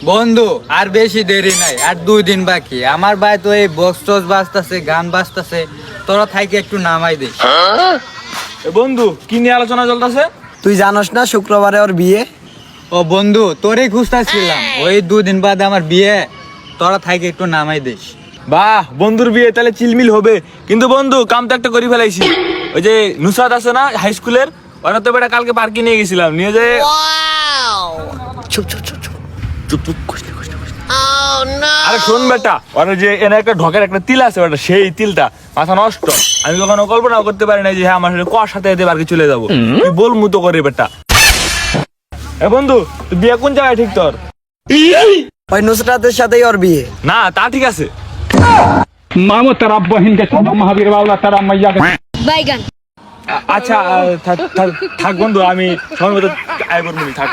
বন্ধু আর বেশি দেরি নাই, আর 2 দিন বাকি। আমার ভাই তো এই বক্স টস বাজতাছে, গান বাজতাছে, তোরা থাইকে একটু নামাই দে। বন্ধু কি নিয়ে আলোচনা চলতেছে? তুই জানোস না শুক্রবারে ওর বিয়ে? ও বন্ধু, তোরই খুঁজতেছিলাম। ওই 2 দিন বাদে আমার বিয়ে, তোরা থাইকে একটু নামাই দিস। বাহ, বন্ধুর বিয়ে তাহলে চিলমিল হবে। কিন্তু বন্ধু কাম তো একটা করে ফেলাইছি। ওই যে নুসরাত আছে না হাই স্কুলের, ওরা তো বেটা কালকে পার্কে নিয়ে গেছিলাম, নিয়ে যে চুপ চুপ চুপ চুপ চুপ চুপ কষ্ট কষ্ট কষ্ট। আরে শোন বেটা, ওরা যে এনে একটা ঢকের একটা তিল আছে বেটা, সেই তিলটা মাথা নষ্ট। আমি কখনো কল্পনা করতে পারি না যে হ্যাঁ আমার সাথে কর সাথে এতে পার্কে চলে যাবো। তুই বল মুতো করে বেটা। এ বন্ধু, তুই বিয়ে কোন জায়গায় ঠিক তোর? ওই নুসরাতের সাথেই ওর বিয়ে। না তা ঠিক আছে। मामो तेरा बहन के महावीर बाबला तेरा मैया के बैगन আচ্ছা থাক বন্ধু, আমি সময় মতো আয় করবো, থাক।